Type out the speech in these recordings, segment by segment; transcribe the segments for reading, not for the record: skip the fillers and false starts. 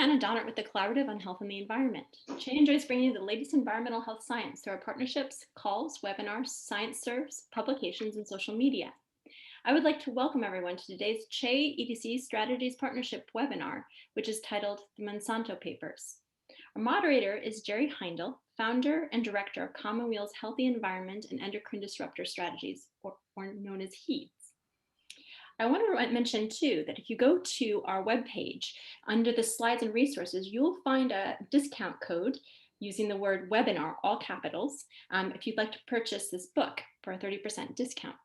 Joanna Donnert with the Collaborative on Health and the Environment. Che enjoys bringing you the latest environmental health science through our partnerships, calls, webinars, science serves, publications, and social media. I would like to welcome everyone to today's Che EDC Strategies Partnership webinar, which is titled The Monsanto Papers. Our moderator is Jerry Heindel, founder and director of Commonweal's Healthy Environment and Endocrine Disruptor Strategies, or known as HEEDS. I want to mention too that if you go to our webpage, under the slides and resources, you'll find a discount code using the word webinar, all capitals, if you'd like to purchase this book for a 30% discount.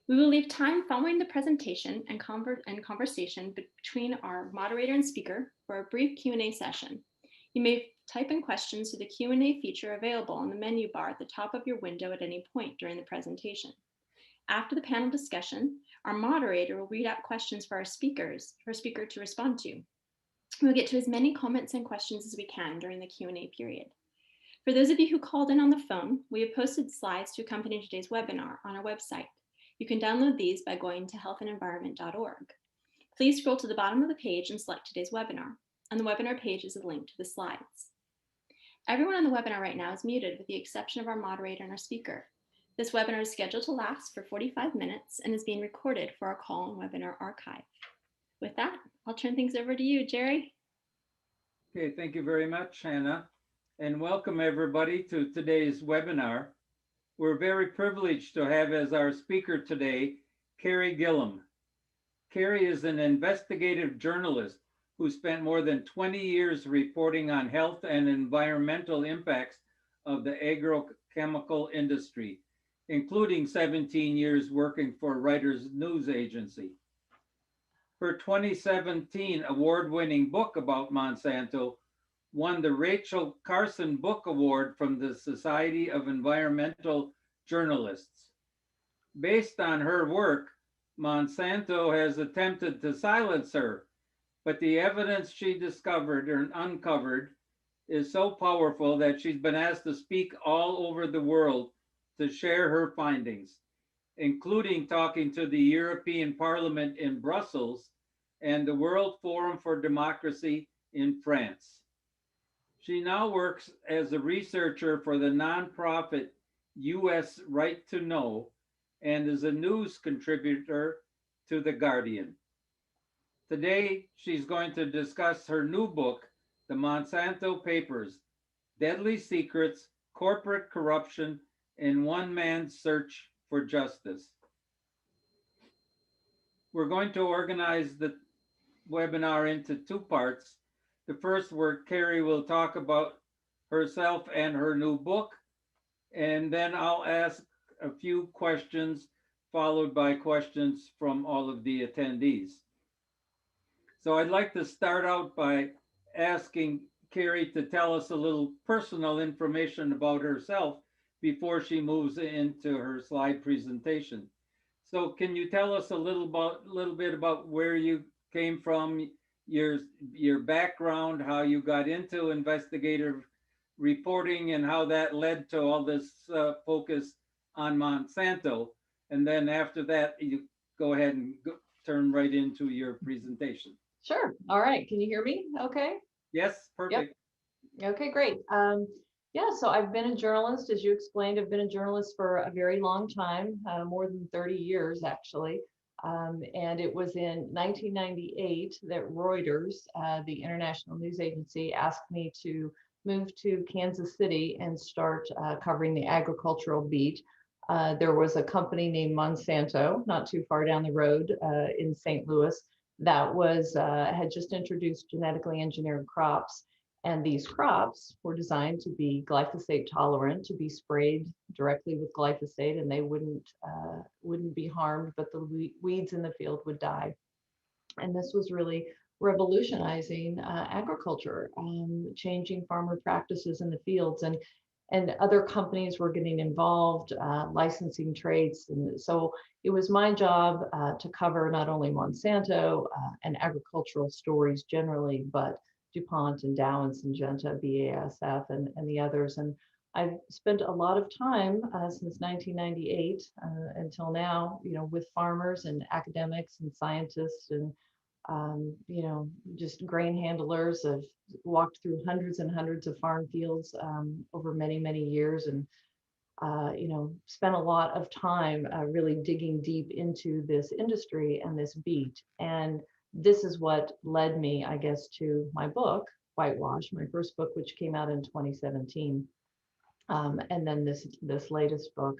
We will leave time following the presentation and conversation between our moderator and speaker for a brief Q&A session. You may type in questions to the Q&A feature available on the menu bar at the top of your window at any point during the presentation. After the panel discussion, our moderator will read out questions for our speaker to respond to. We'll get to as many comments and questions as we can during the Q&A period. For those of you who called in on the phone, we have posted slides to accompany today's webinar on our website. You can download these by going to healthandenvironment.org. Please scroll to the bottom of the page and select today's webinar. On the webinar page is a link to the slides. Everyone on the webinar right now is muted with the exception of our moderator and our speaker. This webinar is scheduled to last for 45 minutes and is being recorded for our call and webinar archive. With that, I'll turn things over to you, Jerry. Okay, thank you very much, Hannah, and welcome everybody to today's webinar. We're very privileged to have as our speaker today, Carey Gillam. Carey is an investigative journalist who spent more than 20 years reporting on health and environmental impacts of the agrochemical industry, including 17 years working for Reuters News Agency. Her 2017 award-winning book about Monsanto won the Rachel Carson Book Award from the Society of Environmental Journalists. Based on her work, Monsanto has attempted to silence her, but the evidence she discovered or uncovered is so powerful that she's been asked to speak all over the world to share her findings, including talking to the European Parliament in Brussels and the World Forum for Democracy in France. She now works as a researcher for the nonprofit US Right to Know and is a news contributor to The Guardian. Today, she's going to discuss her new book, The Monsanto Papers, Deadly Secrets, Corporate Corruption, and One Man's Search for Justice. We're going to organize the webinar into two parts. The first, where Carey will talk about herself and her new book, and then I'll ask a few questions followed by questions from all of the attendees. So I'd like to start out by asking Carey to tell us a little personal information about herself before she moves into her slide presentation. So can you tell us a little bit about where you came from, your background, how you got into investigative reporting, and how that led to all this focus on Monsanto? And then after that, you go ahead and turn right into your presentation. Sure. All right. Can you hear me? Okay. Yes, perfect. Yep. Okay, great. Yeah, so I've been a journalist, as you explained. I've been a journalist for a very long time, more than 30 years, actually. And it was in 1998 that Reuters, the international news agency, asked me to move to Kansas City and start covering the agricultural beat. There was a company named Monsanto, not too far down the road in St. Louis, that had just introduced genetically engineered crops. And these crops were designed to be glyphosate tolerant, to be sprayed directly with glyphosate, and they wouldn't be harmed, but the weeds in the field would die. And this was really revolutionizing agriculture, changing farmer practices in the fields, and other companies were getting involved, licensing traits. And so it was my job to cover not only Monsanto and agricultural stories generally, but DuPont and Dow and Syngenta, BASF, and the others. And I've spent a lot of time since 1998 until now, with farmers and academics and scientists and you know, just grain handlers have walked through hundreds and hundreds of farm fields over many, many years, and you know, spent a lot of time really digging deep into this industry and this beat. And this is what led me, I guess, to my book, Whitewash, my first book, which came out in 2017, and then this latest book.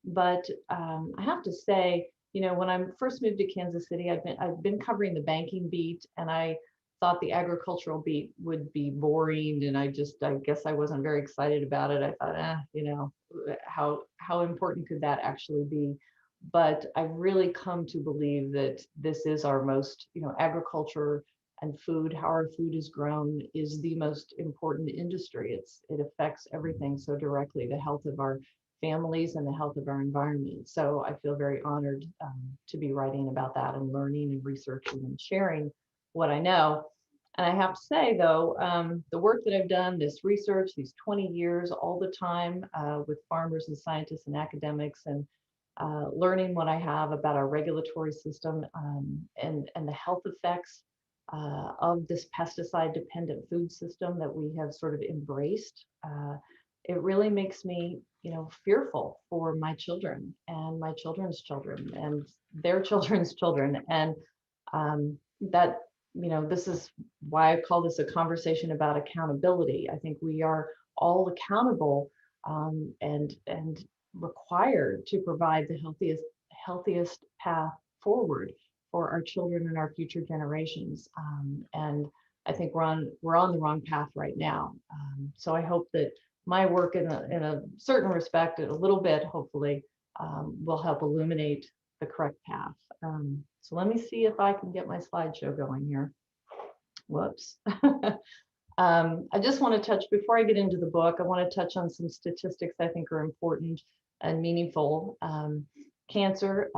But I have to say, you know, when I first moved to Kansas City, I've been covering the banking beat, and I thought the agricultural beat would be boring, and I guess I wasn't very excited about it. I thought, you know, how important could that actually be? But I've really come to believe that this is our most, you know, agriculture and food, how our food is grown, is the most important industry. It affects everything so directly, the health of our families and the health of our environment. So I feel very honored to be writing about that and learning and researching and sharing what I know. And I have to say, though, the work that I've done, this research, these 20 years, all the time with farmers and scientists and academics, and learning what I have about our regulatory system and the health effects of this pesticide dependent food system that we have sort of embraced, it really makes me, you know, fearful for my children and my children's children and their children's children. And that, you know, this is why I call this a conversation about accountability. I think we are all accountable and required to provide the healthiest path forward for our children and our future generations. And I think we're on the wrong path right now. So I hope that my work in a certain respect, a little bit, hopefully, will help illuminate the correct path. So let me see if I can get my slideshow going here. Whoops. I just want to touch, before I get into the book, I want to touch on some statistics I think are important and meaningful. Cancer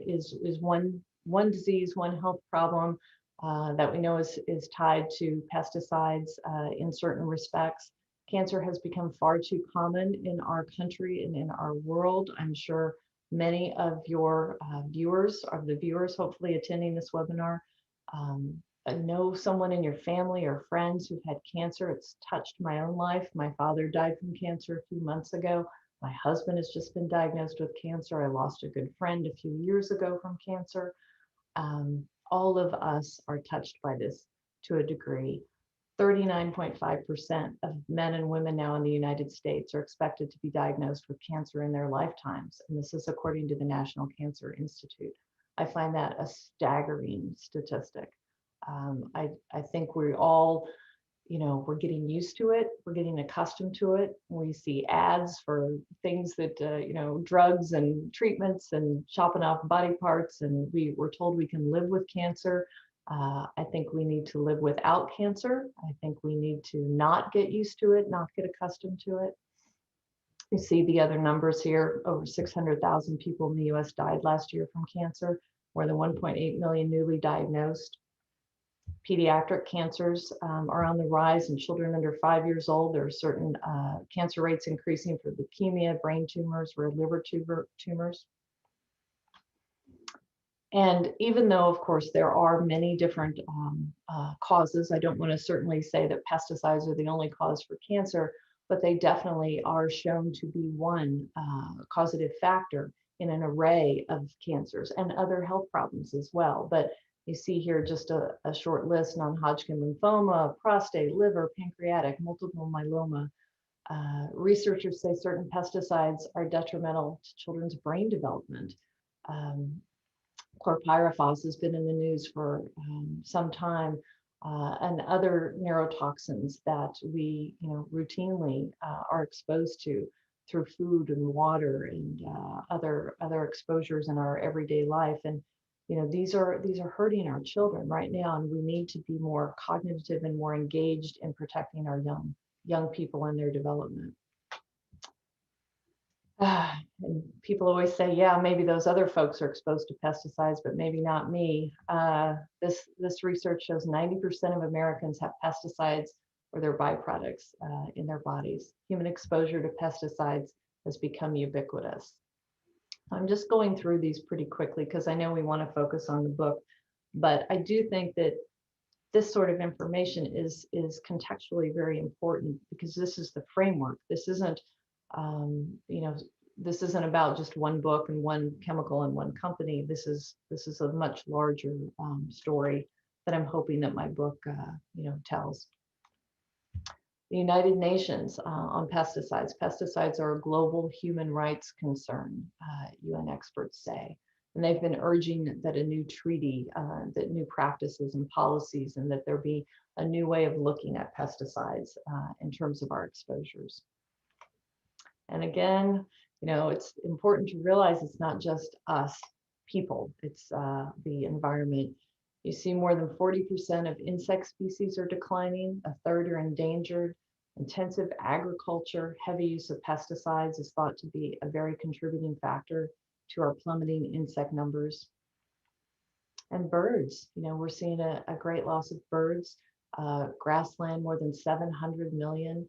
is one disease, one health problem that we know is tied to pesticides in certain respects. Cancer has become far too common in our country and in our world. I'm sure many of your viewers, hopefully attending this webinar, know someone in your family or friends who've had cancer. It's touched my own life. My father died from cancer a few months ago. My husband has just been diagnosed with cancer. I lost a good friend a few years ago from cancer. All of us are touched by this to a degree. 39.5% of men and women now in the United States are expected to be diagnosed with cancer in their lifetimes. And this is according to the National Cancer Institute. I find that a staggering statistic. I think we all, you know, we're getting used to it. We're getting accustomed to it. We see ads for things that, you know, drugs and treatments and chopping off body parts. And we're told we can live with cancer. I think we need to live without cancer. I think we need to not get used to it, not get accustomed to it. You see the other numbers here. Over 600,000 people in the US died last year from cancer, more than 1.8 million newly diagnosed. Pediatric cancers are on the rise in children under 5 years old. There are certain cancer rates increasing for leukemia, brain tumors, rare liver tumors. And even though, of course, there are many different causes, I don't want to certainly say that pesticides are the only cause for cancer, but they definitely are shown to be one causative factor in an array of cancers and other health problems as well. But you see here just a short list: non-Hodgkin lymphoma, prostate, liver, pancreatic, multiple myeloma. Researchers say certain pesticides are detrimental to children's brain development. Chlorpyrifos has been in the news for some time, and other neurotoxins that we, you know, routinely are exposed to through food and water and other exposures in our everyday life. And you know, these are hurting our children right now, and we need to be more cognitive and more engaged in protecting our young people and their development. And people always say, yeah, maybe those other folks are exposed to pesticides, but maybe not me. This research shows 90% of Americans have pesticides or their byproducts in their bodies. Human exposure to pesticides has become ubiquitous. I'm just going through these pretty quickly because I know we want to focus on the book. But I do think that this sort of information is contextually very important, because this is the framework. This isn't, you know, this isn't about just one book and one chemical and one company. This is a much larger story that I'm hoping that my book, you know, tells. The United Nations on pesticides. Pesticides are a global human rights concern, UN experts say. And they've been urging that a new treaty, that new practices and policies, and that there be a new way of looking at pesticides in terms of our exposures. And again, you know, it's important to realize it's not just us people, it's the environment. You see more than 40% of insect species are declining, a third are endangered. Intensive agriculture, heavy use of pesticides is thought to be a very contributing factor to our plummeting insect numbers. And birds, you know, we're seeing a great loss of birds. Grassland, more than 700 million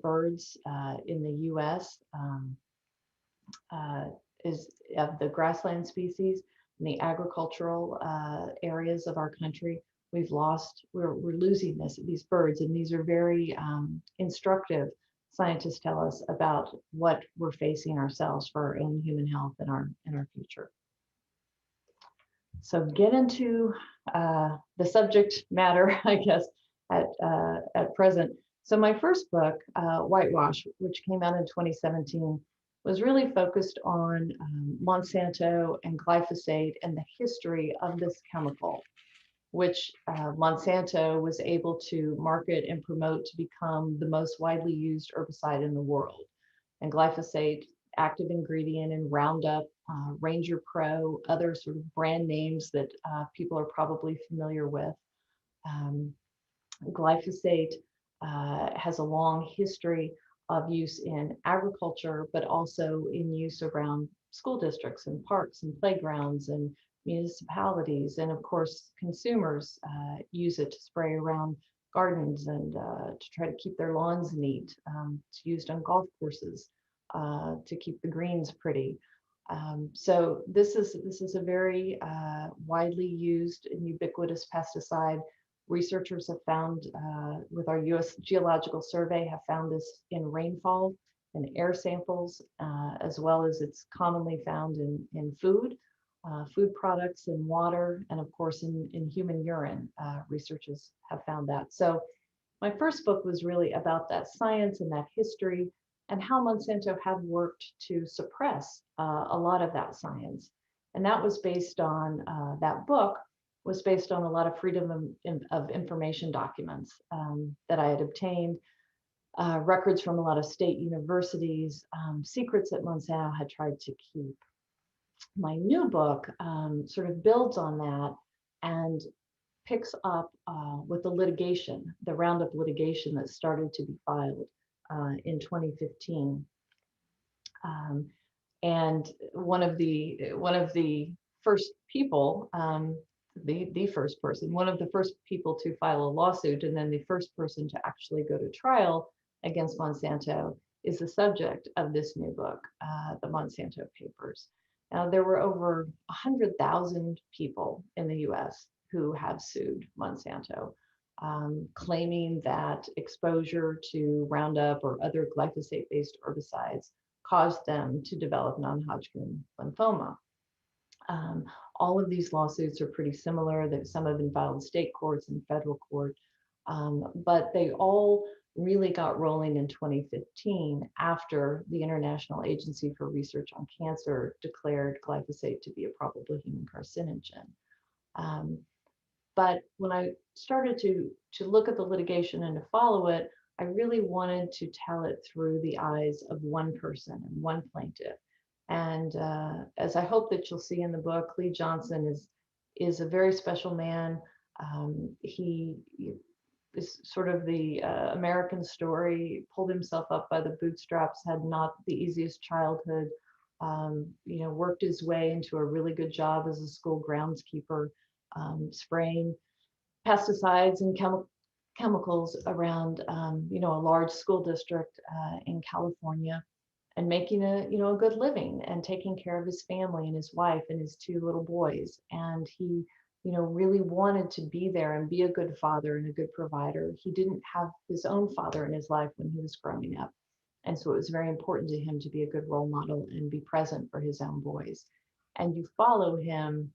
birds in the US is of the grassland species. In the agricultural areas of our country, we're losing these birds, and these are very instructive. Scientists tell us about what we're facing ourselves for our own human health and our future. So get into the subject matter, I guess, at present. So my first book, Whitewash, which came out in 2017, was really focused on Monsanto and glyphosate and the history of this chemical, which Monsanto was able to market and promote to become the most widely used herbicide in the world. And glyphosate, active ingredient in Roundup, Ranger Pro, other sort of brand names that people are probably familiar with. Glyphosate has a long history of use in agriculture, but also in use around school districts and parks and playgrounds and municipalities. And of course, consumers use it to spray around gardens and to try to keep their lawns neat. It's used on golf courses to keep the greens pretty. So this is a very widely used and ubiquitous pesticide. Researchers have found, with our US Geological Survey, have found this in rainfall and air samples, as well as it's commonly found in food products and water, and of course in human urine. Researchers have found that. So my first book was really about that science and that history, and how Monsanto had worked to suppress a lot of that science. And that was based on, that book was based on a lot of freedom of information documents that I had obtained, records from a lot of state universities, secrets that Monsanto had tried to keep. My new book sort of builds on that and picks up with the litigation, the Roundup litigation that started to be filed in 2015. And one of the first people, the first person, one of the first people to file a lawsuit, and then the first person to actually go to trial against Monsanto, is the subject of this new book, the Monsanto Papers. Now, there were over 100,000 people in the US who have sued Monsanto, claiming that exposure to Roundup or other glyphosate-based herbicides caused them to develop non-Hodgkin lymphoma. All of these lawsuits are pretty similar. Some have been filed in state courts and federal court, but they all really got rolling in 2015 after the International Agency for Research on Cancer declared glyphosate to be a probable human carcinogen. But when I started to look at the litigation and to follow it, I really wanted to tell it through the eyes of one person and one plaintiff. And as I hope that you'll see in the book, Lee Johnson is a very special man. He is sort of the American story, pulled himself up by the bootstraps, had not the easiest childhood, worked his way into a really good job as a school groundskeeper, spraying pesticides and chemicals around, a large school district in California, and making a good living and taking care of his family and his wife and his two little boys. And he really wanted to be there and be a good father and a good provider. He didn't have his own father in his life when he was growing up. And so it was very important to him to be a good role model and be present for his own boys. And you follow him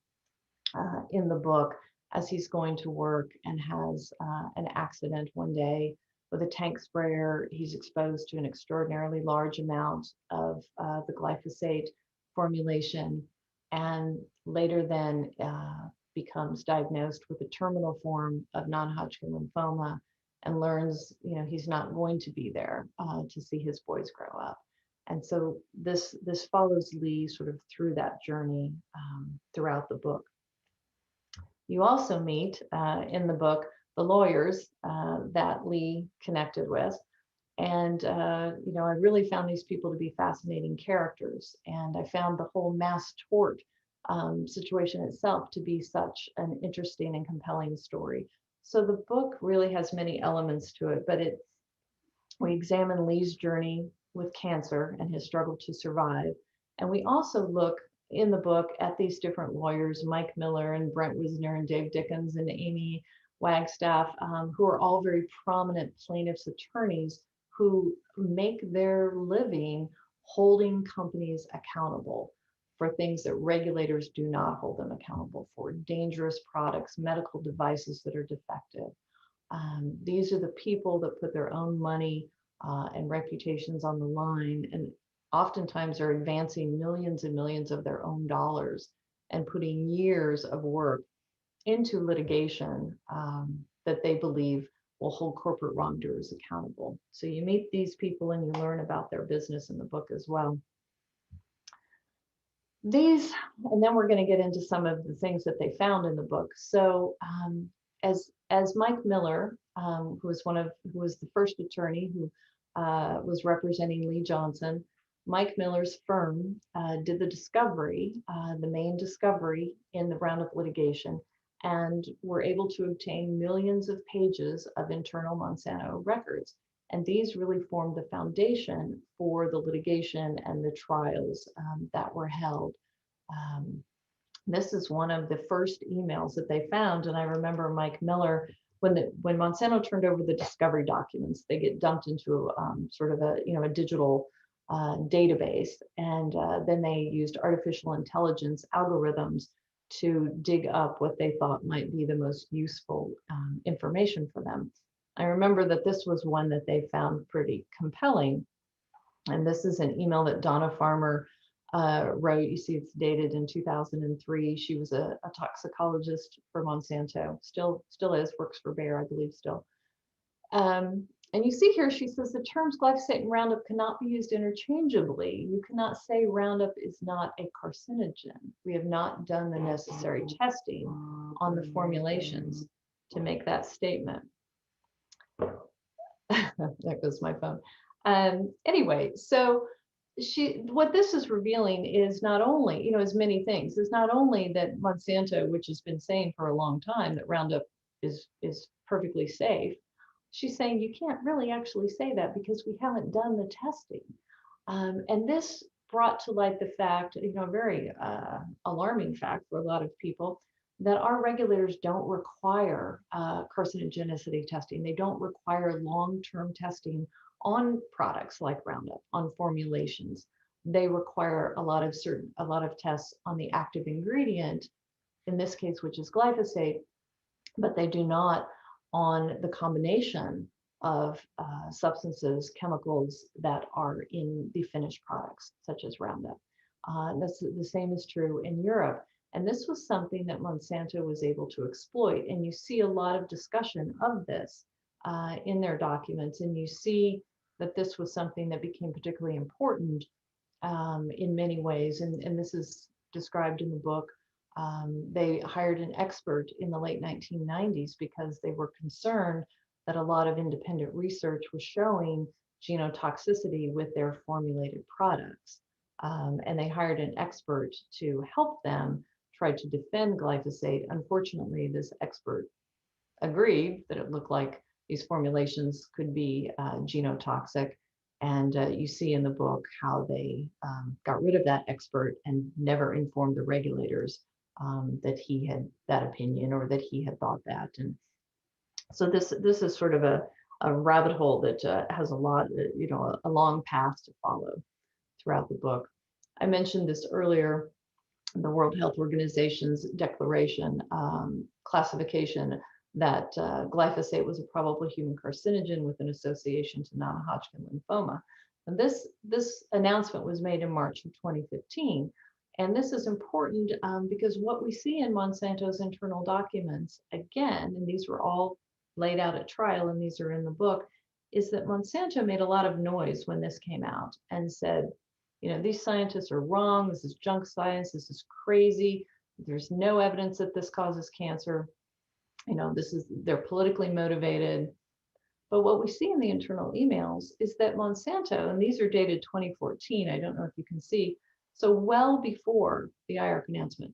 in the book as he's going to work and has an accident one day with a tank sprayer. He's exposed to an extraordinarily large amount of the glyphosate formulation, and later then becomes diagnosed with a terminal form of non-Hodgkin lymphoma and learns, he's not going to be there to see his boys grow up. And so this follows Lee sort of through that journey throughout the book. You also meet in the book the lawyers that Lee connected with. And, I really found these people to be fascinating characters. And I found the whole mass tort situation itself to be such an interesting and compelling story. So the book really has many elements to it, but we examine Lee's journey with cancer and his struggle to survive. And we also look in the book at these different lawyers, Mike Miller and Brent Wisner and Dave Dickens and Amy Wagstaff, who are all very prominent plaintiffs' attorneys who make their living holding companies accountable for things that regulators do not hold them accountable for, dangerous products, medical devices that are defective. These are the people that put their own money and reputations on the line, and oftentimes are advancing millions and millions of their own dollars and putting years of work into litigation that they believe will hold corporate wrongdoers accountable. So you meet these people and you learn about their business in the book as well. And then we're going to get into some of the things that they found in the book. So as Mike Miller, who was the first attorney who was representing Lee Johnson, Mike Miller's firm did the discovery, the main discovery in the Roundup litigation, and were able to obtain millions of pages of internal Monsanto records. And these really formed the foundation for the litigation and the trials that were held. This is one of the first emails that they found. And I remember Mike Miller, when Monsanto turned over the discovery documents, they get dumped into sort of a digital database. And then they used artificial intelligence algorithms to dig up what they thought might be the most useful information for them. I remember that this was one that they found pretty compelling. And this is an email that Donna Farmer wrote. You see it's dated in 2003. She was a toxicologist for Monsanto, still is, works for Bayer, I believe still. And you see here, she says the terms glyphosate and Roundup cannot be used interchangeably. You cannot say Roundup is not a carcinogen. We have not done the necessary testing on the formulations to make that statement. There goes my phone. Anyway, so what this is revealing is not only, as many things, is not only that Monsanto, which has been saying for a long time that Roundup is perfectly safe. She's saying you can't really actually say that because we haven't done the testing. And this brought to light the fact, a very alarming fact for a lot of people, that our regulators don't require carcinogenicity testing. They don't require long-term testing on products like Roundup, on formulations. They require a lot of tests on the active ingredient, in this case, which is glyphosate, but they do not on the combination of substances, chemicals that are in the finished products, such as Roundup. That's the same is true in Europe. And this was something that Monsanto was able to exploit. And you see a lot of discussion of this in their documents. And you see that this was something that became particularly important in many ways. And this is described in the book. They hired an expert in the late 1990s because they were concerned that a lot of independent research was showing genotoxicity with their formulated products. And they hired an expert to help them try to defend glyphosate. Unfortunately, this expert agreed that it looked like these formulations could be genotoxic. And you see in the book how they got rid of that expert and never informed the regulators that he had that opinion or that he had thought that. And so this is sort of a rabbit hole that has a lot, a long path to follow throughout the book. I mentioned this earlier, the World Health Organization's declaration, classification that glyphosate was a probable human carcinogen with an association to non-Hodgkin lymphoma. And this announcement was made in March of 2015. And this is important because what we see in Monsanto's internal documents, again, and these were all laid out at trial and these are in the book, is that Monsanto made a lot of noise when this came out and said, these scientists are wrong. This is junk science. This is crazy. There's no evidence that this causes cancer. They're politically motivated. But what we see in the internal emails is that Monsanto, and these are dated 2014, I don't know if you can see, so well before the IARC announcement,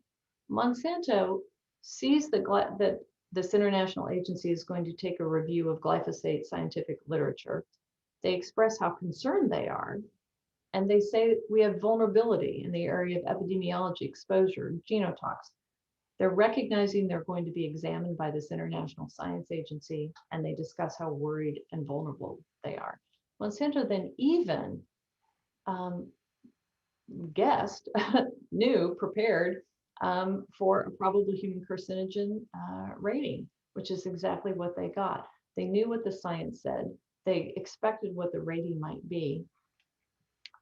Monsanto sees that this international agency is going to take a review of glyphosate scientific literature. They express how concerned they are. And they say we have vulnerability in the area of epidemiology, exposure, genotox. They're recognizing they're going to be examined by this international science agency, and they discuss how worried and vulnerable they are. Monsanto then even guessed, knew, prepared for a probable human carcinogen rating, which is exactly what they got. They knew what the science said. They expected what the rating might be.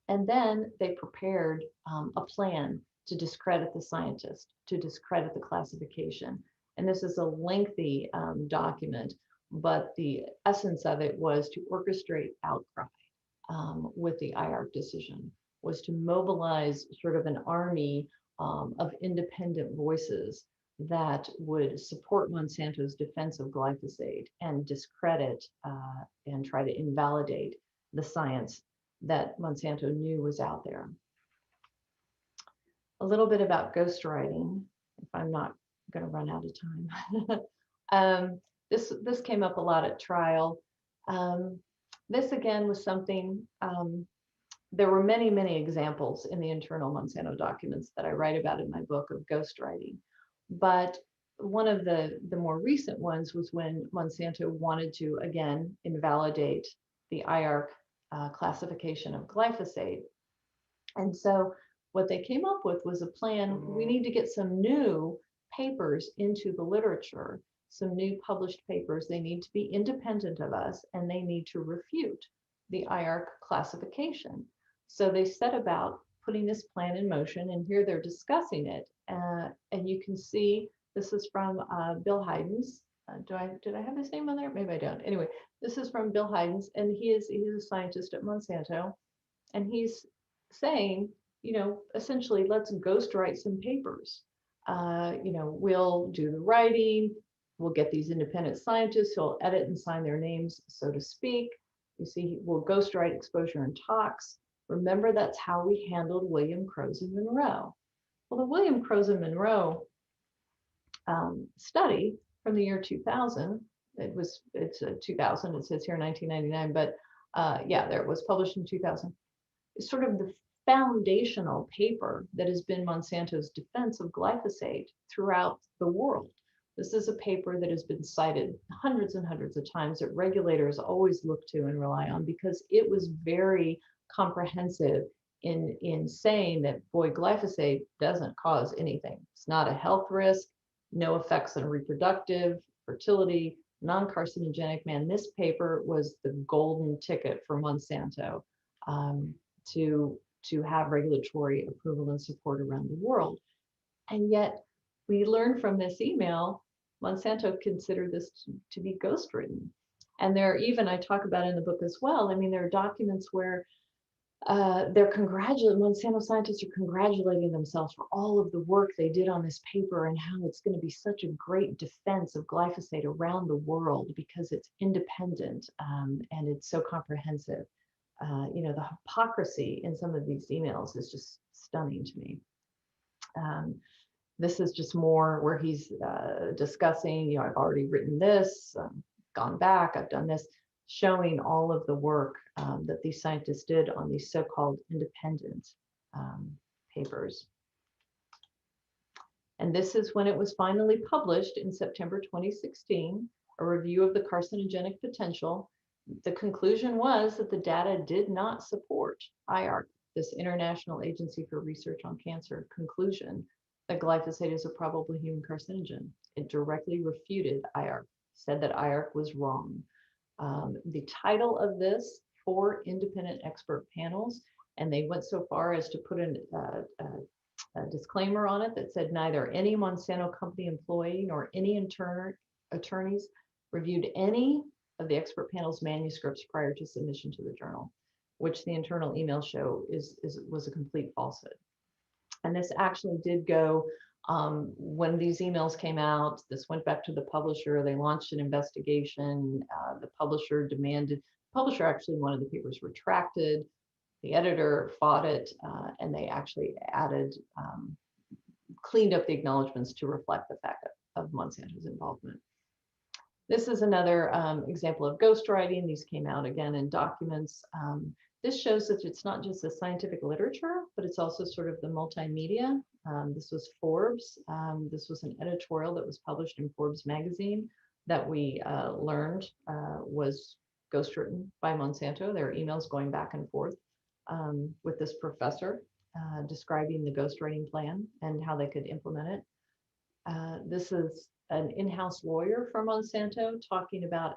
And then they prepared a plan to discredit the scientist, to discredit the classification. And this is a lengthy document, but the essence of it was to orchestrate outcry with the IARC decision, was to mobilize sort of an army of independent voices that would support Monsanto's defense of glyphosate and discredit and try to invalidate the science that Monsanto knew was out there. A little bit about ghostwriting, if I'm not going to run out of time. This came up a lot at trial. This again was something, there were many, many examples in the internal Monsanto documents that I write about in my book of ghostwriting. But one of the more recent ones was when Monsanto wanted to, again, invalidate the IARC classification of glyphosate. And so what they came up with was a plan. We need to get some new papers into the literature, some new published papers. They need to be independent of us, and they need to refute the IARC classification. So they set about putting this plan in motion, and here they're discussing it. And you can see this is from Bill Heiden's. Did I have his name on there? Maybe I don't. Anyway, this is from Bill Heiden's, and he's a scientist at Monsanto, and he's saying, essentially, let's ghostwrite some papers. We'll do the writing, we'll get these independent scientists who'll edit and sign their names, so to speak. You see, we'll ghostwrite exposure and tox. Remember, that's how we handled William Croson Monroe. Well, the William Croson Monroe study from the year 2000, it's 2000, it says here 1999, but there it was, published in 2000. It's sort of the foundational paper that has been Monsanto's defense of glyphosate throughout the world. This is a paper that has been cited hundreds and hundreds of times that regulators always look to and rely on because it was very comprehensive in saying that, boy, glyphosate doesn't cause anything. It's not a health risk, no effects on reproductive, fertility, non-carcinogenic. Man, this paper was the golden ticket for Monsanto to have regulatory approval and support around the world. And yet we learned from this email, Monsanto considered this to be ghostwritten. And there are even, I talk about in the book as well, I mean, there are documents where Monsanto scientists are congratulating themselves for all of the work they did on this paper and how it's going to be such a great defense of glyphosate around the world because it's independent and it's so comprehensive. The hypocrisy in some of these emails is just stunning to me. This is just more where he's discussing, I've already written this, gone back, I've done this, showing all of the work that these scientists did on these so-called independent papers. And this is when it was finally published in September 2016, a review of the carcinogenic potential. The conclusion was that the data did not support IARC, this International Agency for Research on Cancer, conclusion that glyphosate is a probable human carcinogen. It directly refuted IARC, said that IARC was wrong. The title of this, 4 independent expert panels, and they went so far as to put a disclaimer on it that said neither any Monsanto company employee nor any attorneys reviewed any of the expert panel's manuscripts prior to submission to the journal, which the internal emails show was a complete falsehood. And this actually did go, when these emails came out, this went back to the publisher. They launched an investigation. The publisher actually wanted the papers retracted. The editor fought it, and they actually cleaned up the acknowledgments to reflect the fact of Monsanto's involvement. This is another example of ghostwriting. These came out again in documents. This shows that it's not just the scientific literature, but it's also sort of the multimedia. This was Forbes. This was an editorial that was published in Forbes magazine that we learned was ghostwritten by Monsanto. There are emails going back and forth with this professor describing the ghostwriting plan and how they could implement it. This is an in-house lawyer from Monsanto talking about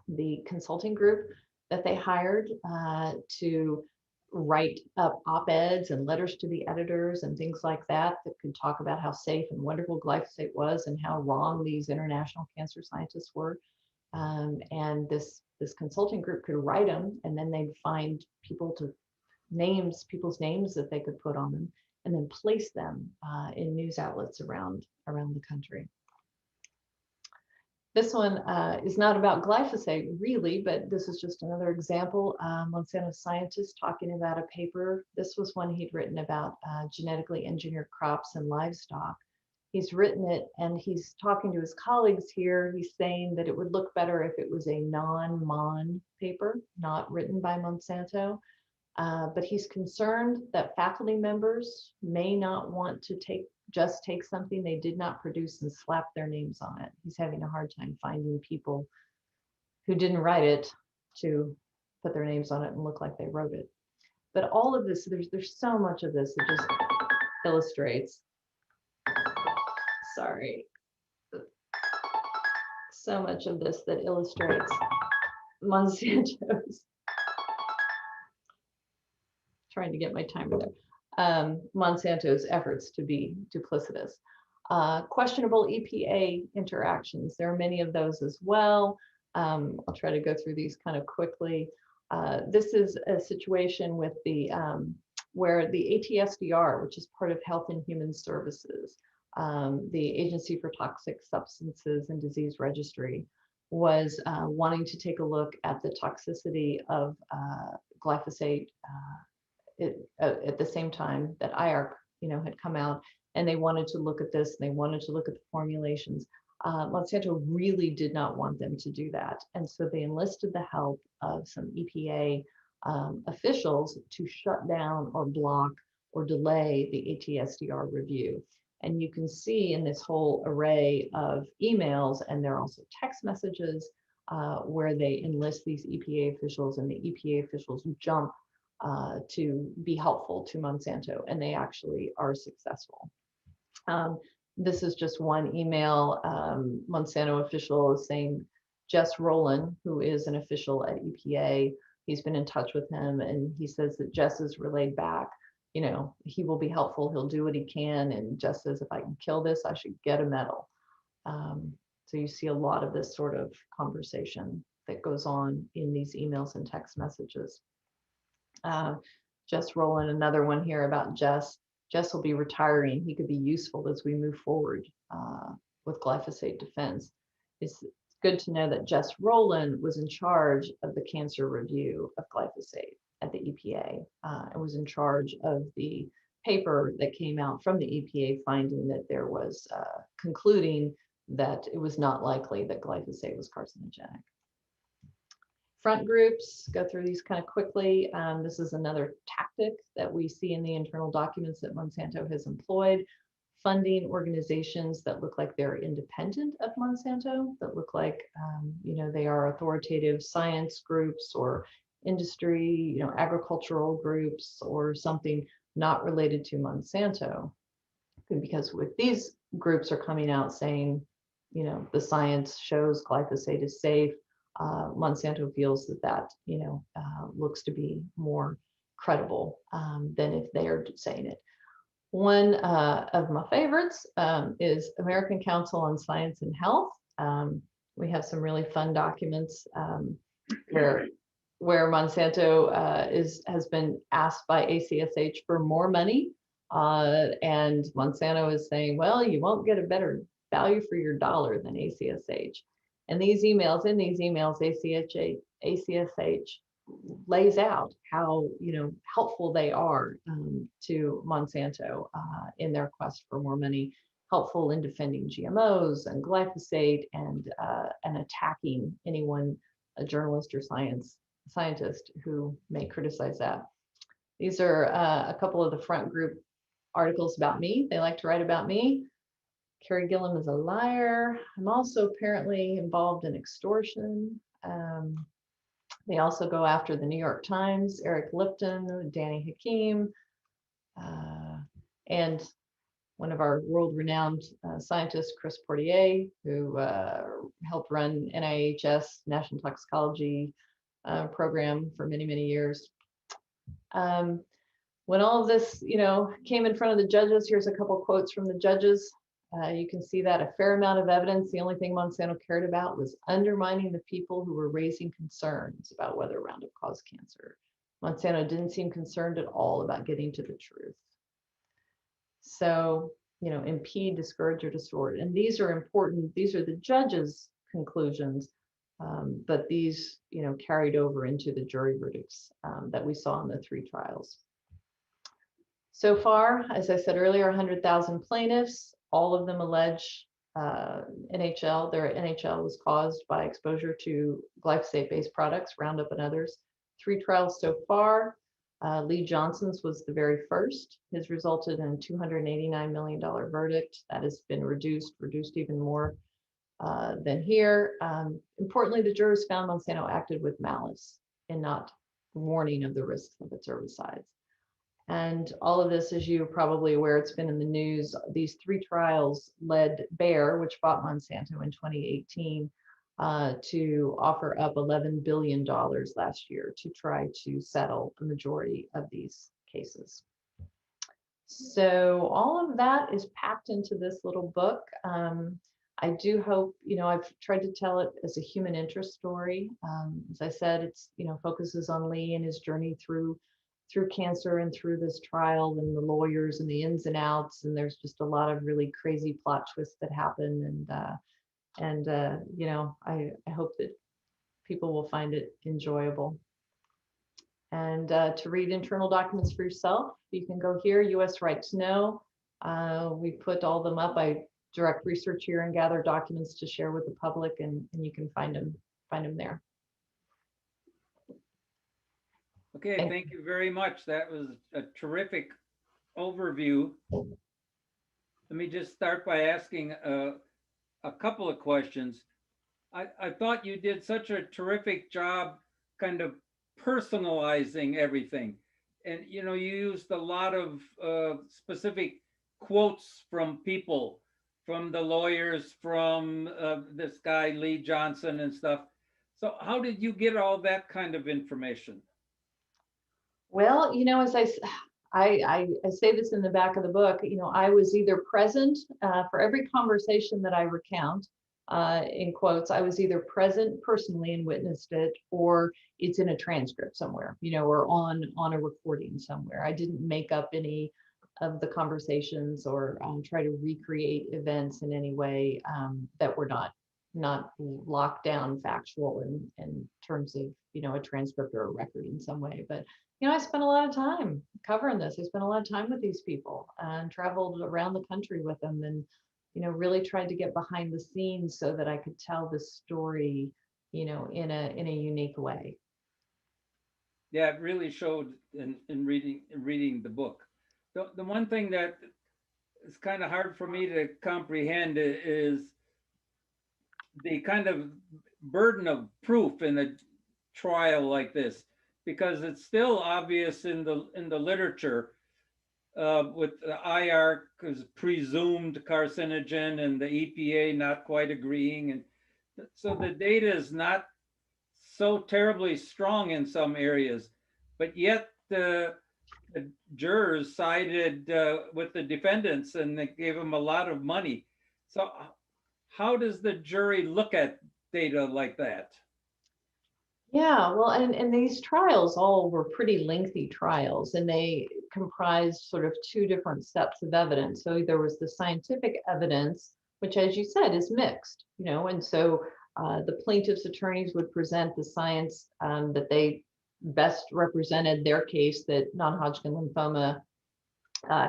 the consulting group that they hired to write up op-eds and letters to the editors and things like that could talk about how safe and wonderful glyphosate was and how wrong these international cancer scientists were. And this consulting group could write them, and then they'd find people's names that they could put on them, and then place them in news outlets around the country. This one is not about glyphosate really, but this is just another example. Monsanto scientists talking about a paper. This was one he'd written about genetically engineered crops and livestock. He's written it and he's talking to his colleagues here. He's saying that it would look better if it was a non-Mon paper, not written by Monsanto. But he's concerned that faculty members may not want to just take something they did not produce and slap their names on it. He's having a hard time finding people who didn't write it to put their names on it and look like they wrote it. But all of this, there's so much of this that just illustrates, so much of this that illustrates Monsanto's, trying to get my timer there, Monsanto's efforts to be duplicitous. Questionable EPA interactions. There are many of those as well. I'll try to go through these kind of quickly. This is a situation with the where the ATSDR, which is part of Health and Human Services, the Agency for Toxic Substances and Disease Registry, was wanting to take a look at the toxicity of glyphosate at the same time that IARC, had come out, and they wanted to look at this. And they wanted to look at the formulations. Monsanto really did not want them to do that, and so they enlisted the help of some EPA officials to shut down or block or delay the ATSDR review. And you can see in this whole array of emails, and there are also text messages where they enlist these EPA officials, and the EPA officials jump to be helpful to Monsanto, and they actually are successful. This is just one email. Monsanto official is saying, Jess Rowland, who is an official at EPA, he's been in touch with him, and he says that Jess is relayed back, he will be helpful, he'll do what he can, and Jess says, if I can kill this, I should get a medal. So you see a lot of this sort of conversation that goes on in these emails and text messages. Jess Rowland, another one here about Jess. Jess will be retiring. He could be useful as we move forward with glyphosate defense. It's good to know that Jess Rowland was in charge of the cancer review of glyphosate at the EPA and was in charge of the paper that came out from the EPA finding that there was concluding that it was not likely that glyphosate was carcinogenic. Front groups, go through these kind of quickly. This is another tactic that we see in the internal documents that Monsanto has employed. funding organizations that look like they're independent of Monsanto, that look like, they are authoritative science groups or industry, agricultural groups or something not related to Monsanto. Because with these groups are coming out saying, the science shows glyphosate is safe, Monsanto feels that looks to be more credible than if they are saying it. One of my favorites is American Council on Science and Health. We have some really fun documents where Monsanto has been asked by ACSH for more money, and Monsanto is saying, well, you won't get a better value for your dollar than ACSH. And in these emails, ACSH lays out how helpful they are to Monsanto in their quest for more money, helpful in defending GMOs and glyphosate, and attacking anyone, a journalist or scientist, who may criticize that. These are a couple of the front group articles about me. They like to write about me. Carey Gillam is a liar. I'm also apparently involved in extortion. They also go after the New York Times, Eric Lipton, Danny Hakim, and one of our world-renowned scientists, Chris Portier, who helped run NIHS, National Toxicology Program for many, many years. When all of this, came in front of the judges, here's a couple quotes from the judges. You can see that a fair amount of evidence, the only thing Monsanto cared about was undermining the people who were raising concerns about whether Roundup caused cancer. Monsanto didn't seem concerned at all about getting to the truth. So, impede, discourage, or distort. And these are important. These are the judges' conclusions, but these, carried over into the jury verdicts that we saw in the 3 trials. So far, as I said earlier, 100,000 plaintiffs. All of them allege NHL. Their NHL was caused by exposure to glyphosate-based products, Roundup and others. 3 trials so far. Lee Johnson's was the very first. His resulted in a $289 million verdict. That has been reduced even more than here. Importantly, the jurors found Monsanto acted with malice in not warning of the risks of its herbicides. And all of this, as you're probably aware, it's been in the news. These 3 trials led Bayer, which bought Monsanto in 2018, to offer up $11 billion last year to try to settle the majority of these cases. So all of that is packed into this little book. I do hope, I've tried to tell it as a human interest story. As I said, it's, focuses on Lee and his journey through cancer and through this trial and the lawyers and the ins and outs. And there's just a lot of really crazy plot twists that happen. And I hope that people will find it enjoyable. And to read internal documents for yourself, you can go here, US Right to Know. We put all them up. I direct research here and gather documents to share with the public, and you can find them there. Okay, thank you very much. That was a terrific overview. Let me just start by asking a couple of questions. I thought you did such a terrific job kind of personalizing everything. And, you used a lot of specific quotes from people, from the lawyers, from this guy, Lee Johnson and stuff. So how did you get all that kind of information? Well, as I say this in the back of the book, I was either present for every conversation that I recount, in quotes, I was either present personally and witnessed it, or it's in a transcript somewhere, or on a recording somewhere. I didn't make up any of the conversations or try to recreate events in any way that were not locked down factual in terms of, a transcript or a record in some way. But I spent a lot of time covering this. I spent a lot of time with these people and traveled around the country with them, and really tried to get behind the scenes so that I could tell the story, in a unique way. Yeah, it really showed in reading the book. The one thing that is kind of hard for me to comprehend is the kind of burden of proof in a trial like this, because it's still obvious in the literature with the IR is presumed carcinogen and the EPA not quite agreeing, and so the data is not so terribly strong in some areas, but yet the jurors sided with the defendants and they gave them a lot of money. So how does the jury look at data like that? Yeah, well, and these trials all were pretty lengthy trials, and they comprised sort of two different sets of evidence. So there was the scientific evidence, which, as you said, is mixed, and so the plaintiff's attorneys would present the science that they best represented their case that non-Hodgkin lymphoma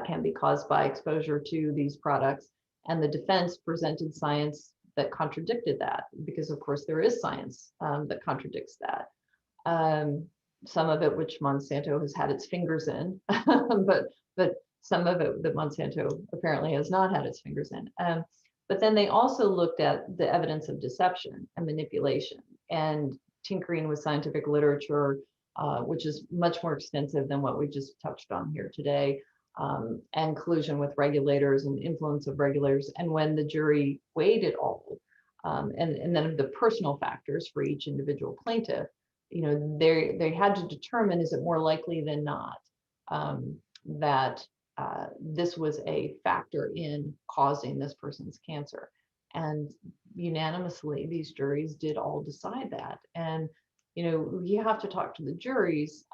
can be caused by exposure to these products, and the defense presented science that contradicted that, because of course there is science that contradicts that. Some of it which Monsanto has had its fingers in, but some of it that Monsanto apparently has not had its fingers in. But then they also looked at the evidence of deception and manipulation and tinkering with scientific literature, which is much more extensive than what we just touched on here today, and collusion with regulators and influence of regulators. And when the jury weighed it all, and then the personal factors for each individual plaintiff, they had to determine, is it more likely than not that this was a factor in causing this person's cancer. And unanimously, these juries did all decide that. And you have to talk to the juries,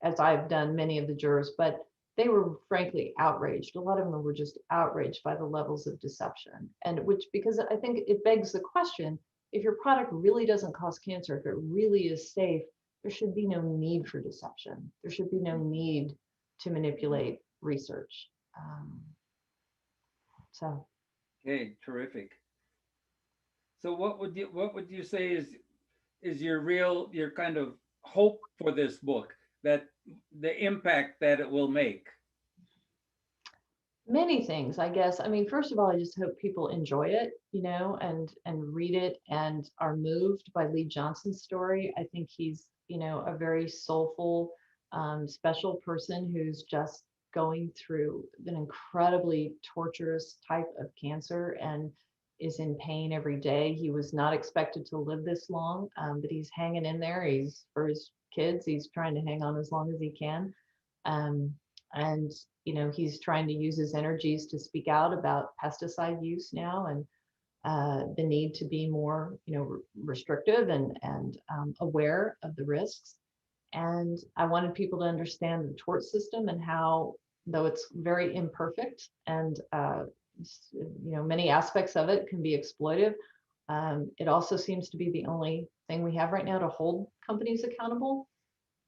as I've done many of the jurors, but they were frankly outraged. A lot of them were just outraged by the levels of deception. And because I think it begs the question, if your product really doesn't cause cancer, if it really is safe, there should be no need for deception. There should be no need to manipulate research. So. Okay, terrific. So what would you say is your kind of hope for this book, that the impact that it will make? Many things, I guess. I mean, first of all, I just hope people enjoy it, and read it and are moved by Lee Johnson's story. I think he's, a very soulful, special person who's just going through an incredibly torturous type of cancer and is in pain every day. He was not expected to live this long, but he's hanging in there. He's, for his kids, he's trying to hang on as long as he can. And he's trying to use his energies to speak out about pesticide use now, and the need to be more, restrictive and aware of the risks. And I wanted people to understand the tort system and how, though it's very imperfect and many aspects of it can be exploitive, it also seems to be the only thing we have right now to hold companies accountable.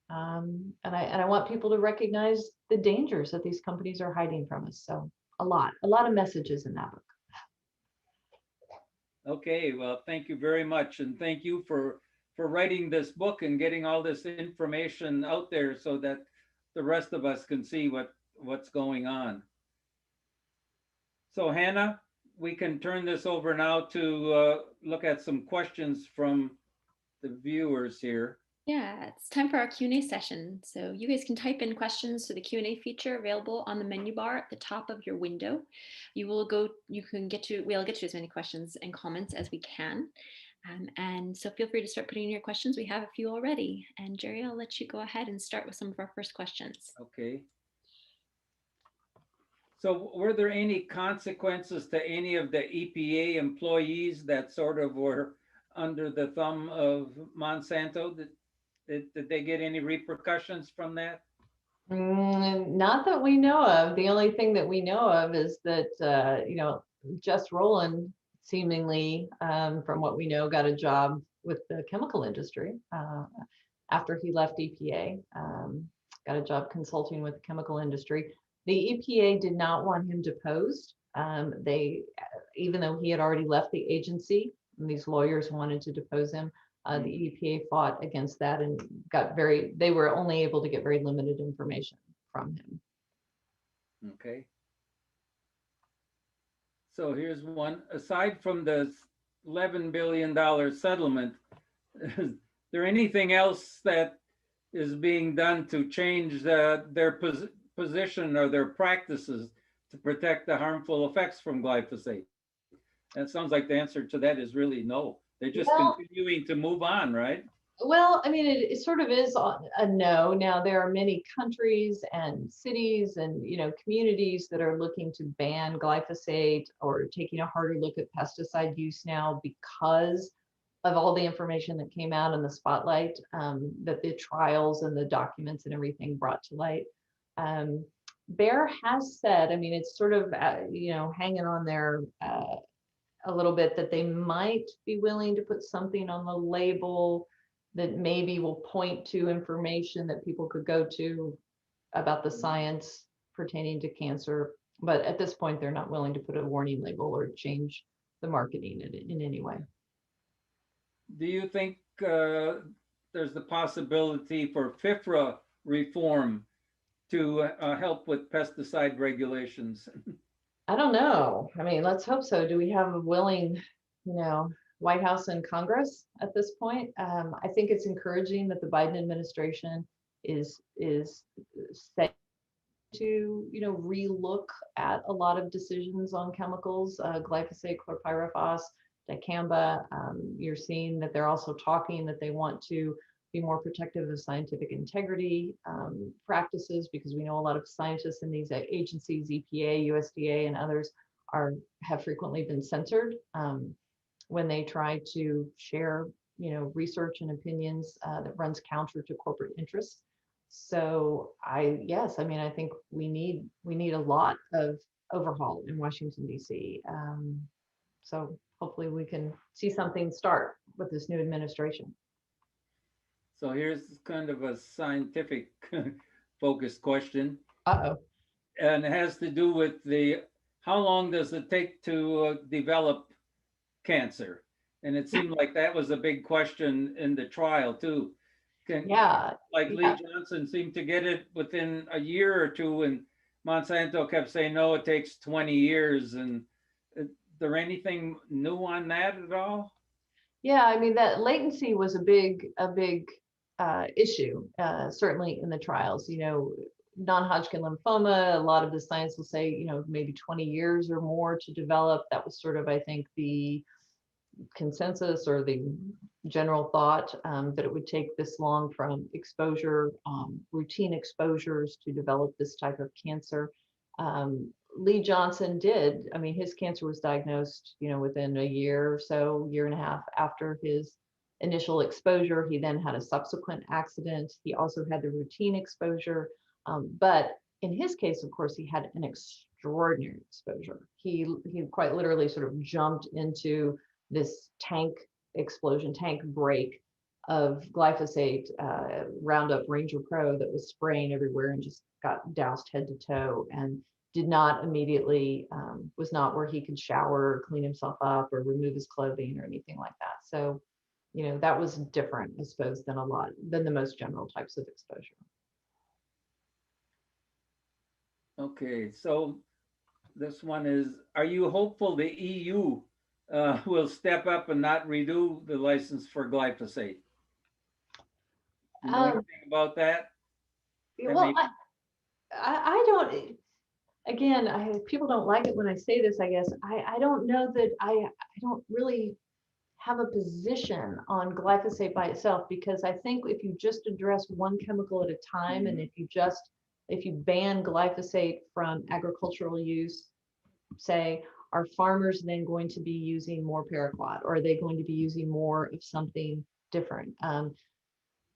And I want people to recognize the dangers that these companies are hiding from us. So a lot of messages in that book. Okay, well, thank you very much. And thank you for writing this book and getting all this information out there so that the rest of us can see what's going on. So Hannah, we can turn this over now to look at some questions from the viewers here. Yeah, it's time for our Q&A session. So you guys can type in questions to the Q&A feature available on the menu bar at the top of your window. We'll get to as many questions and comments as we can. And so feel free to start putting in your questions. We have a few already. And Jerry, I'll let you go ahead and start with some of our first questions. Okay. So were there any consequences to any of the EPA employees that sort of were under the thumb of Monsanto? Did they get any repercussions from that? Not that we know of. The only thing that we know of is that, Jess Rowland seemingly, from what we know, got a job with the chemical industry after he left EPA, got a job consulting with the chemical industry. The EPA did not want him deposed. Even though he had already left the agency, and these lawyers wanted to depose him, the EPA fought against that and they were only able to get very limited information from him. Okay. So here's one. Aside from the $11 billion settlement, is there anything else that is being done to change their position or their practices to protect the harmful effects from glyphosate? And it sounds like the answer to that is really no. They're just Well, continuing to move on, right? well, I mean, it sort of is a no. Now, there are many countries and cities and, communities that are looking to ban glyphosate or taking a harder look at pesticide use now because of all the information that came out in the spotlight, that the trials and the documents and everything brought to light. Bayer has said, I mean, it's sort of, hanging on there a little bit, that they might be willing to put something on the label that maybe will point to information that people could go to about the science pertaining to cancer. But at this point, they're not willing to put a warning label or change the marketing in any way. Do you think there's the possibility for FIFRA reform to help with pesticide regulations? I don't know. I mean, let's hope so. Do we have a willing, White House and Congress at this point? I think it's encouraging that the Biden administration is set to, relook at a lot of decisions on chemicals, glyphosate, chlorpyrifos, dicamba. You're seeing that they're also talking that they want to be more protective of scientific integrity practices, because we know a lot of scientists in these agencies, EPA, USDA, and others, have frequently been censored when they try to share, research and opinions that runs counter to corporate interests. So yes, I mean, I think we need a lot of overhaul in Washington, D.C. So hopefully we can see something start with this new administration. So here's kind of a scientific focused question. Uh-oh. And it has to do with how long does it take to develop cancer? And it seemed like that was a big question in the trial too. Yeah. Like Lee Johnson seemed to get it within a year or two, and Monsanto kept saying, no, it takes 20 years. And is there anything new on that at all? Yeah, I mean, that latency was a big issue, certainly in the trials. Non-Hodgkin lymphoma, a lot of the science will say, maybe 20 years or more to develop. That was sort of, I think, the consensus or the general thought, that it would take this long from exposure, routine exposures, to develop this type of cancer. Lee Johnson did. I mean, his cancer was diagnosed, within a year or so, year and a half after his initial exposure. He then had a subsequent accident. He also had the routine exposure. But in his case, of course, he had an extraordinary exposure. He quite literally sort of jumped into this tank break of glyphosate, Roundup Ranger Pro, that was spraying everywhere and just got doused head to toe, and did not immediately, was not where he could shower or clean himself up or remove his clothing or anything like that. So, that was different, I suppose, than the most general types of exposure. Okay, so this one is, are you hopeful the EU will step up and not renew the license for glyphosate? You know anything about that? Well, I don't, again, people don't like it when I say this, I guess. I don't know that I don't really have a position on glyphosate by itself, because I think if you just address one chemical at a time, and if you ban glyphosate from agricultural use, say, are farmers then going to be using more paraquat, or are they going to be using more of something different?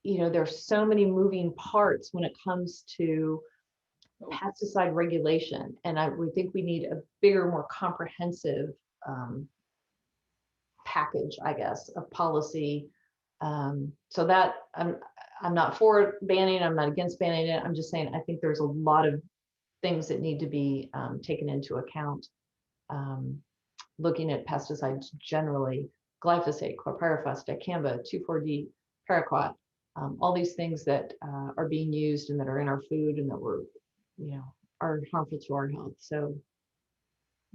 There's so many moving parts when it comes to pesticide regulation, and we think we need a bigger, more comprehensive package, I guess, of policy. So that I'm not for banning, I'm not against banning it. I'm just saying I think there's a lot of things that need to be taken into account. Looking at pesticides generally, glyphosate, chlorpyrifos, dicamba, 2,4-D, paraquat, all these things that are being used and that are in our food and that are harmful to our health. So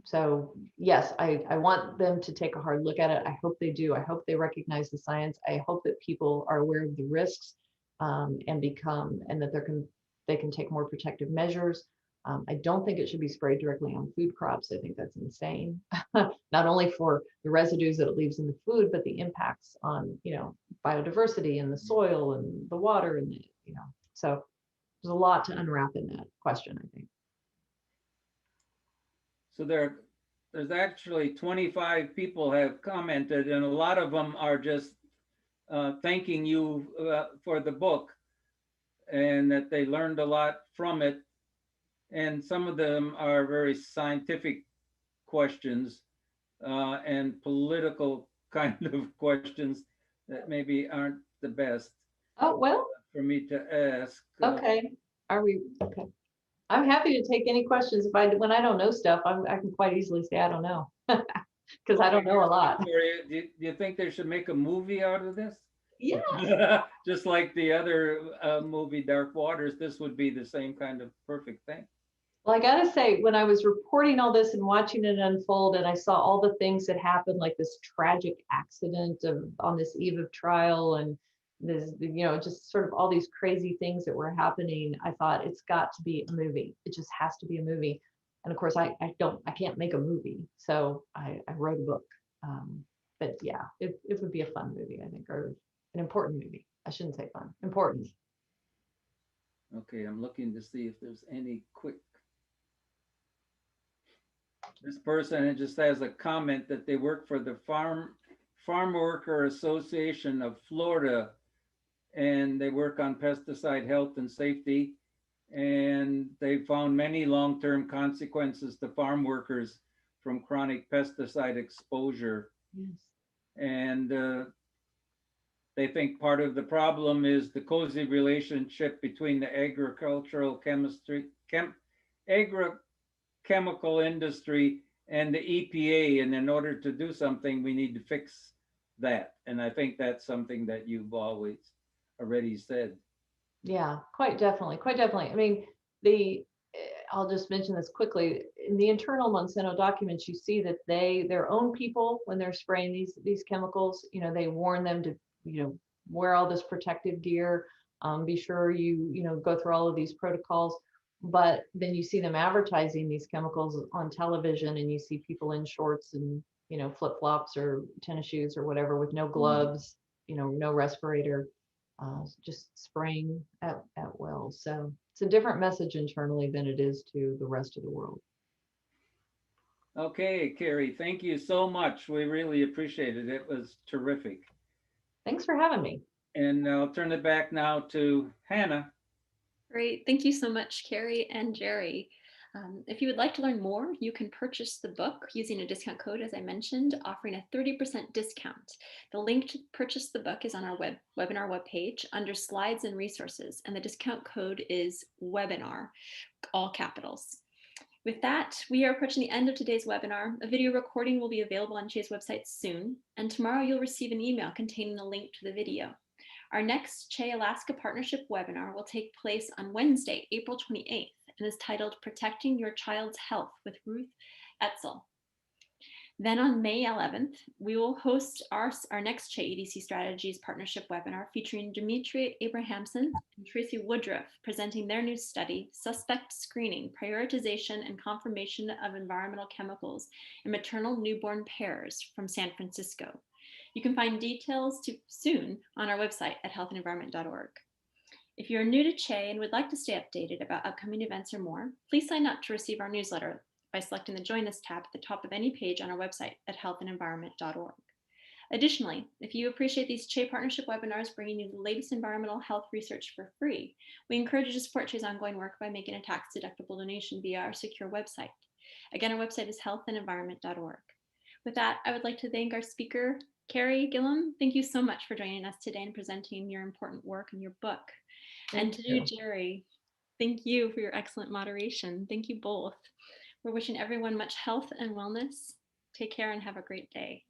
So yes, I want them to take a hard look at it. I hope they do. I hope they recognize the science. I hope that people are aware of the risks, and that they can take more protective measures. I don't think it should be sprayed directly on food crops. I think that's insane. Not only for the residues that it leaves in the food, but the impacts on, biodiversity and the soil and the water and so there's a lot to unwrap in that question, I think. So there's actually 25 people have commented, and a lot of them are just thanking you for the book and that they learned a lot from it. And some of them are very scientific questions and political kind of questions that maybe aren't the best Oh, well, for me to ask. okay. Are we okay? I'm happy to take any questions. When I don't know stuff, I can quite easily say I don't know because I don't know a lot. Do you think they should make a movie out of this? Yeah. Just like the other movie, Dark Waters, this would be the same kind of perfect thing. Well, I gotta say, when I was reporting all this and watching it unfold, and I saw all the things that happened, like this tragic accident on this eve of trial, and this, just sort of all these crazy things that were happening, I thought it's got to be a movie. It just has to be a movie. And of course, I can't make a movie, so I wrote a book. But yeah, it would be a fun movie, I think, or an important movie. I shouldn't say fun, important. Okay, I'm looking to see if there's any quick. This person just has a comment that they work for the Farm Worker Association of Florida, and they work on pesticide health and safety. And they found many long-term consequences to farm workers from chronic pesticide exposure. Yes. And they think part of the problem is the cozy relationship between the agricultural agrochemical industry and the EPA. And in order to do something, we need to fix that. And I think that's something that you've always already said. Yeah, quite definitely, quite definitely. I mean, I'll just mention this quickly. In the internal Monsanto documents, you see that their own people, when they're spraying these chemicals, they warn them to, wear all this protective gear, be sure you go through all of these protocols. But then you see them advertising these chemicals on television, and you see people in shorts and, flip-flops or tennis shoes or whatever with no gloves, no respirator, just spraying at will. So it's a different message internally than it is to the rest of the world. Okay, Carey, thank you so much. We really appreciate it. It was terrific. Thanks for having me. And I'll turn it back now to Hannah. Great. Thank you so much, Carey and Jerry. If you would like to learn more, you can purchase the book using a discount code, as I mentioned, offering a 30% discount. The link to purchase the book is on our webinar webpage under slides and resources, and the discount code is webinar, all capitals. With that, we are approaching the end of today's webinar. A video recording will be available on CHE's website soon, and tomorrow you'll receive an email containing a link to the video. Our next CHE Alaska Partnership webinar will take place on Wednesday, April 28th, and is titled Protecting Your Child's Health with Ruth Etzel. Then on May 11th, we will host our next CHE EDC Strategies Partnership webinar featuring Dimitri Abrahamson and Tracy Woodruff presenting their new study, Suspect Screening, Prioritization and Confirmation of Environmental Chemicals in Maternal Newborn Pairs from San Francisco. You can find details soon on our website at healthandenvironment.org. If you're new to CHE and would like to stay updated about upcoming events or more, please sign up to receive our newsletter by selecting the Join Us tab at the top of any page on our website at healthandenvironment.org. Additionally, if you appreciate these CHE partnership webinars bringing you the latest environmental health research for free, we encourage you to support CHE's ongoing work by making a tax-deductible donation via our secure website. Again, our website is healthandenvironment.org. With that, I would like to thank our speaker, Carey Gillam. Thank you so much for joining us today and presenting your important work and your book. And to you, Jerry, thank you for your excellent moderation. Thank you both. We're wishing everyone much health and wellness. Take care and have a great day.